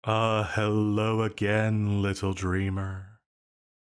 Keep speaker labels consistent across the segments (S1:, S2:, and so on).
S1: Hello again, little dreamer.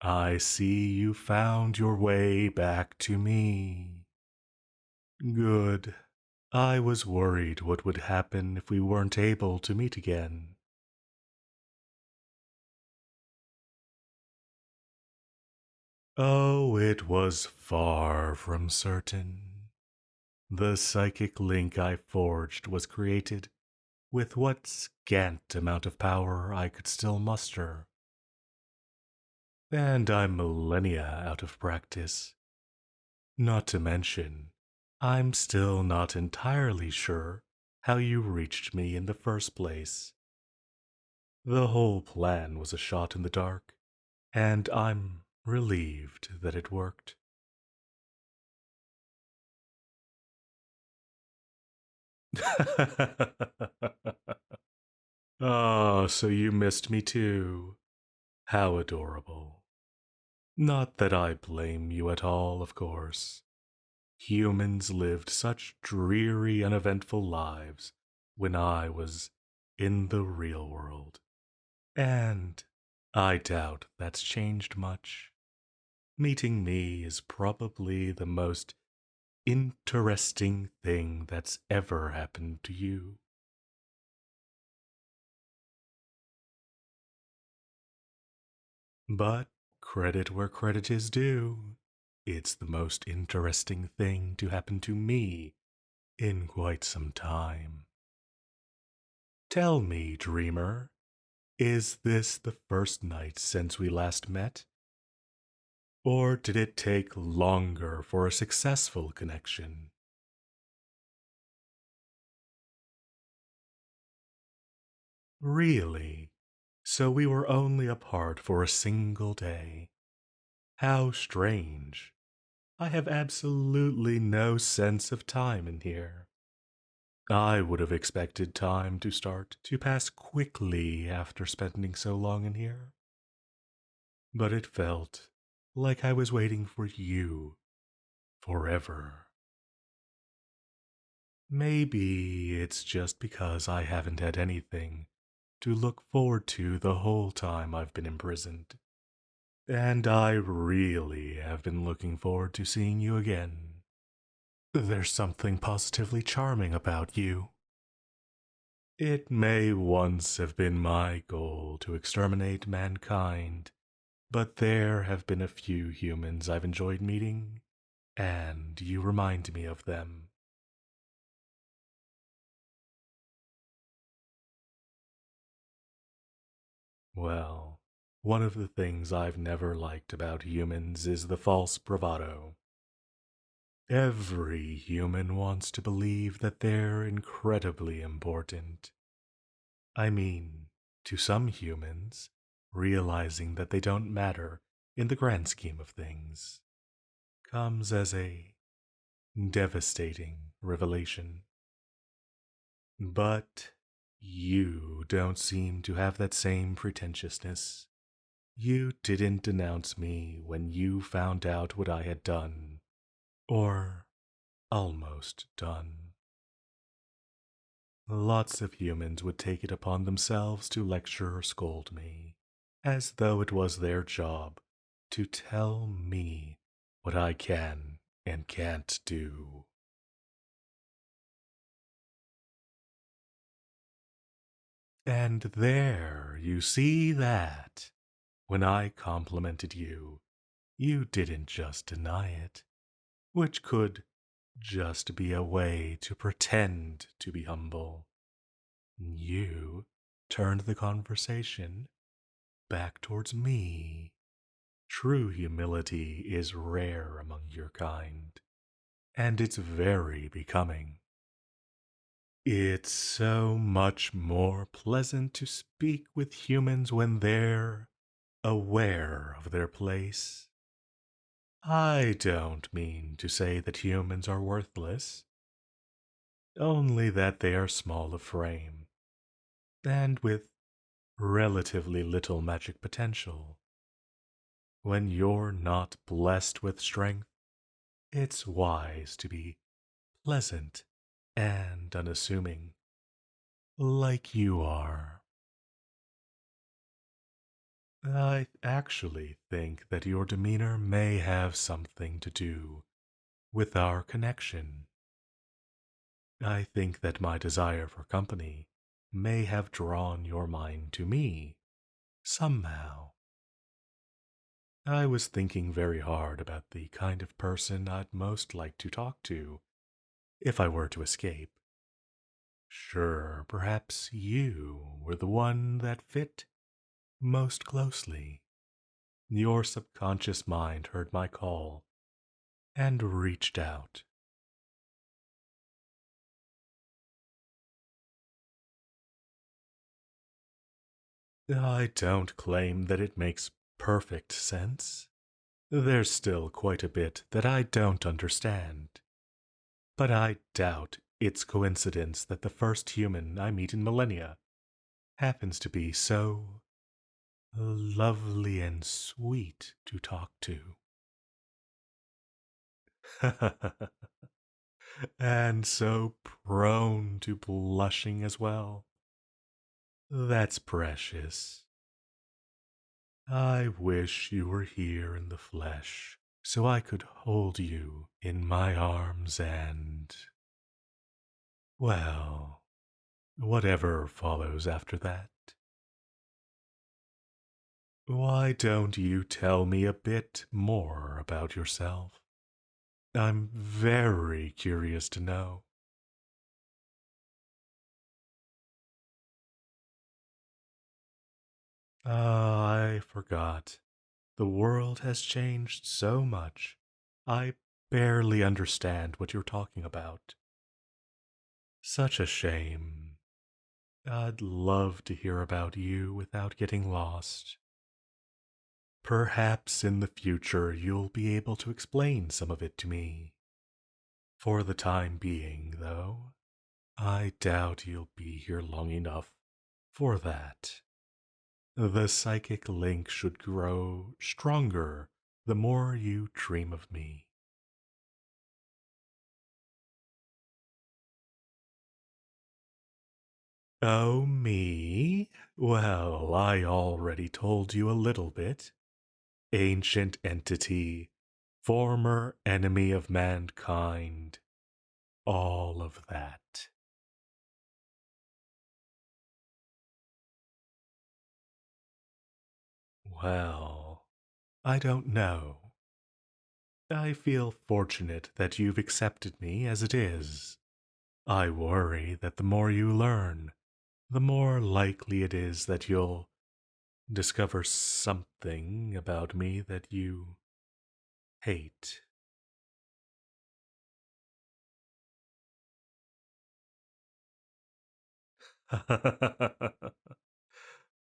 S1: I see you found your way back to me. Good. I was worried what would happen if we weren't able to meet again. Oh, it was far from certain. The psychic link I forged was created with what scant amount of power I could still muster. And I'm millennia out of practice. Not to mention, I'm still not entirely sure how you reached me in the first place. The whole plan was a shot in the dark, and I'm relieved that it worked. Oh, so you missed me too. How adorable. Not that I blame you at all, of course. Humans lived such dreary, uneventful lives when I was in the real world. And I doubt that's changed much. Meeting me is probably the most interesting thing that's ever happened to you. But credit where credit is due. It's the most interesting thing to happen to me in quite some time. Tell me, dreamer, is this the first night since we last met? Or did it take longer for a successful connection? Really? So we were only apart for a single day. How strange. I have absolutely no sense of time in here. I would have expected time to start to pass quickly after spending so long in here. But it felt like I was waiting for you forever. Maybe it's just because I haven't had anything to look forward to the whole time I've been imprisoned. And I really have been looking forward to seeing you again. There's something positively charming about you. It may once have been my goal to exterminate mankind, but there have been a few humans I've enjoyed meeting, and you remind me of them. Well, one of the things I've never liked about humans is the false bravado. Every human wants to believe that they're incredibly important. I mean, to some humans, realizing that they don't matter in the grand scheme of things comes as a devastating revelation. But you don't seem to have that same pretentiousness. You didn't denounce me when you found out what I had done, or almost done. Lots of humans would take it upon themselves to lecture or scold me, as though it was their job to tell me what I can and can't do. And there, you see that. When I complimented you, you didn't just deny it, which could just be a way to pretend to be humble. You turned the conversation back towards me. True humility is rare among your kind, and it's very becoming. It's so much more pleasant to speak with humans when they're aware of their place. I don't mean to say that humans are worthless, only that they are small of frame, and with relatively little magic potential. When you're not blessed with strength, it's wise to be pleasant and unassuming, like you are. I actually think that your demeanor may have something to do with our connection. I think that my desire for company may have drawn your mind to me somehow. I was thinking very hard about the kind of person I'd most like to talk to if I were to escape. Sure, perhaps you were the one that fit most closely. Your subconscious mind heard my call and reached out. I don't claim that it makes perfect sense. There's still quite a bit that I don't understand. But I doubt it's coincidence that the first human I meet in millennia happens to be so lovely and sweet to talk to. And so prone to blushing as well. That's precious. I wish you were here in the flesh so I could hold you in my arms and, well, whatever follows after that. Why don't you tell me a bit more about yourself? I'm very curious to know. I forgot. The world has changed so much. I barely understand what you're talking about. Such a shame. I'd love to hear about you without getting lost. Perhaps in the future you'll be able to explain some of it to me. For the time being, though, I doubt you'll be here long enough for that. The psychic link should grow stronger the more you dream of me. Oh, me? Well, I already told you a little bit. Ancient entity, former enemy of mankind, all of that. Well, I don't know. I feel fortunate that you've accepted me as it is. I worry that the more you learn, the more likely it is that you'll discover something about me that you hate.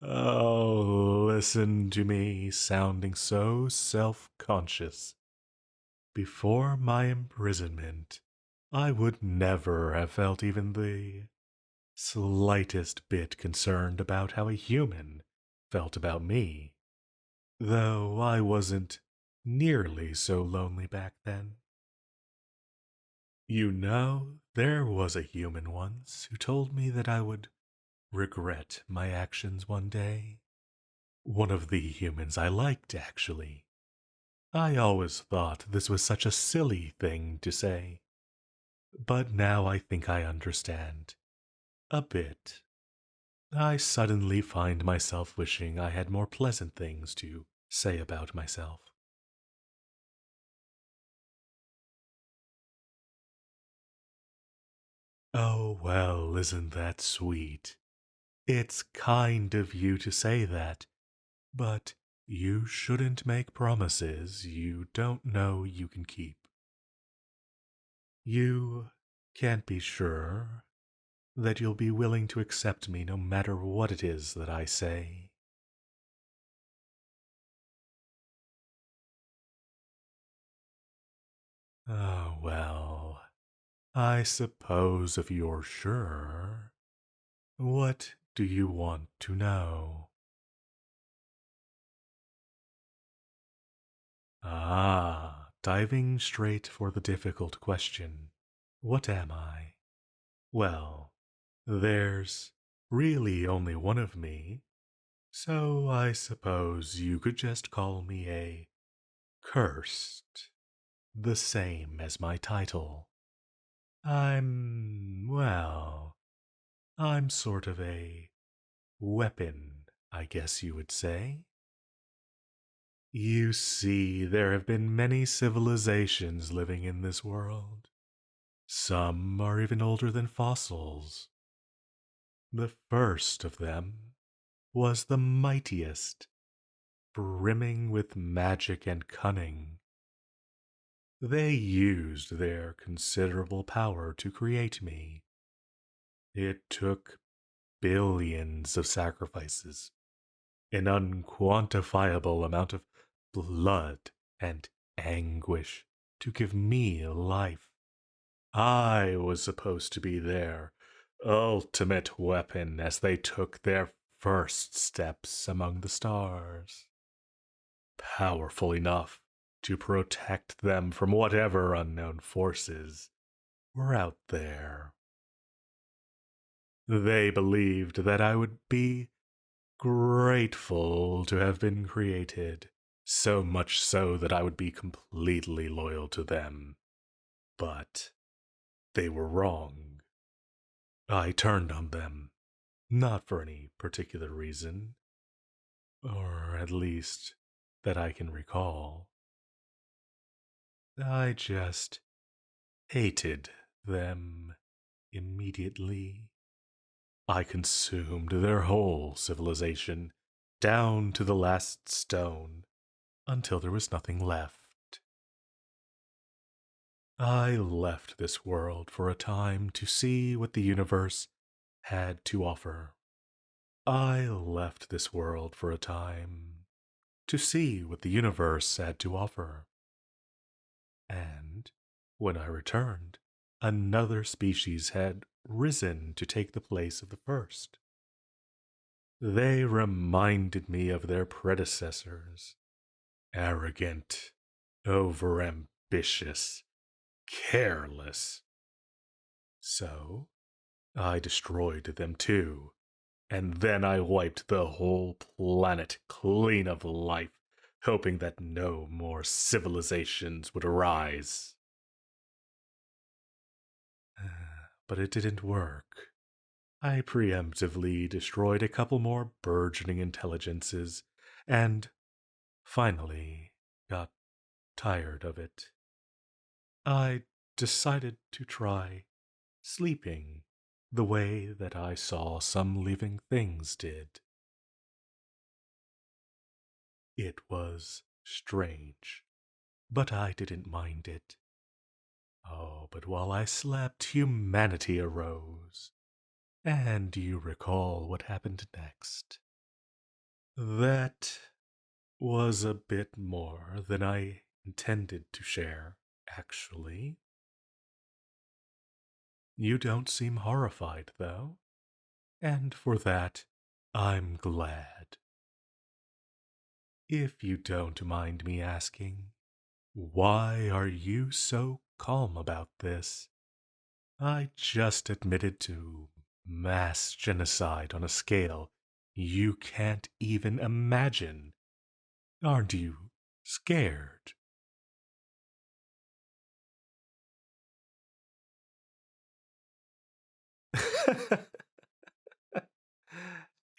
S1: Oh, listen to me sounding so self conscious. Before my imprisonment, I would never have felt even the slightest bit concerned about how a human felt about me, though I wasn't nearly so lonely back then. You know, there was a human once who told me that I would regret my actions one day. One of the humans I liked, actually. I always thought this was such a silly thing to say, but now I think I understand. A bit. I suddenly find myself wishing I had more pleasant things to say about myself. Oh, well, isn't that sweet? It's kind of you to say that, but you shouldn't make promises you don't know you can keep. You can't be sure that you'll be willing to accept me no matter what it is that I say. Oh, well, I suppose if you're sure, what do you want to know? Ah, diving straight for the difficult question. What am I? Well, there's really only one of me. So I suppose you could just call me a cursed, the same as my title. Well, I'm sort of a weapon, I guess you would say. You see, there have been many civilizations living in this world. Some are even older than fossils. The first of them was the mightiest, brimming with magic and cunning. They used their considerable power to create me. It took billions of sacrifices, an unquantifiable amount of blood and anguish to give me life. I was supposed to be their ultimate weapon as they took their first steps among the stars. Powerful enough to protect them from whatever unknown forces were out there. They believed that I would be grateful to have been created, so much so that I would be completely loyal to them. But they were wrong. I turned on them, not for any particular reason, or at least that I can recall. I just hated them immediately. I consumed their whole civilization, down to the last stone, until there was nothing left. I left this world for a time to see what the universe had to offer. I left this world for a time to see what the universe had to offer. And when I returned, another species had risen to take the place of the first. They reminded me of their predecessors, arrogant, overambitious, careless. So I destroyed them too, and then I wiped the whole planet clean of life, hoping that no more civilizations would arise. But it didn't work. I preemptively destroyed a couple more burgeoning intelligences, and finally got tired of it. I decided to try sleeping the way that I saw some living things did. It was strange, but I didn't mind it. Oh, but while I slept, humanity arose. And do you recall what happened next? That was a bit more than I intended to share, actually. You don't seem horrified, though, and for that, I'm glad. If you don't mind me asking, why are you so calm about this? I just admitted to mass genocide on a scale you can't even imagine. Aren't you scared?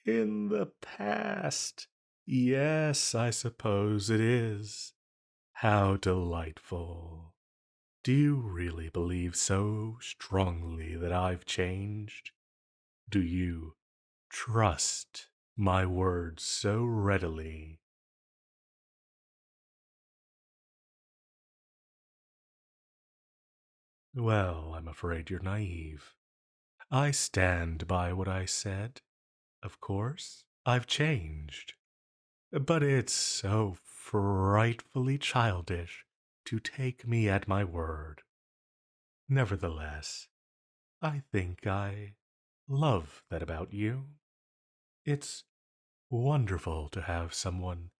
S1: In the past. Yes, I suppose it is. How delightful. Do you really believe so strongly that I've changed? Do you trust my words so readily? Well, I'm afraid you're naive. I stand by what I said. Of course, I've changed. But it's so frightfully childish to take me at my word. Nevertheless, I think I love that about you. It's wonderful to have someone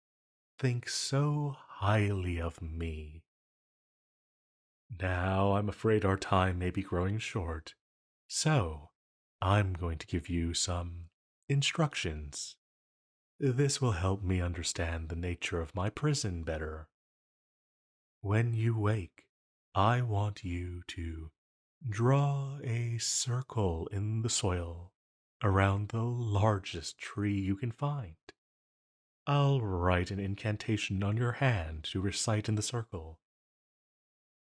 S1: think so highly of me. Now I'm afraid our time may be growing short, so I'm going to give you some instructions. This will help me understand the nature of my prison better. When you wake, I want you to draw a circle in the soil around the largest tree you can find. I'll write an incantation on your hand to recite in the circle.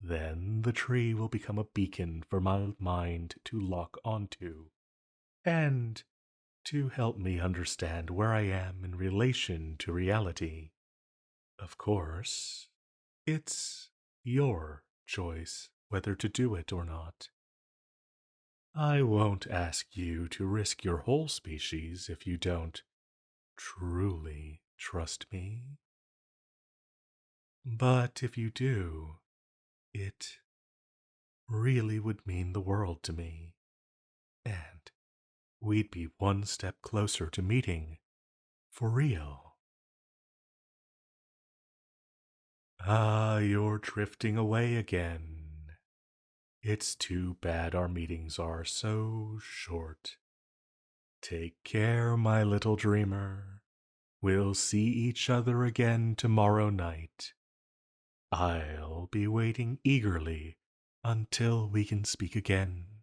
S1: Then the tree will become a beacon for my mind to lock onto, and to help me understand where I am in relation to reality. Of course, it's your choice whether to do it or not. I won't ask you to risk your whole species if you don't truly trust me. But if you do, it really would mean the world to me, and we'd be one step closer to meeting for real. Ah, you're drifting away again. It's too bad our meetings are so short. Take care, my little dreamer. We'll see each other again tomorrow night. I'll be waiting eagerly until we can speak again.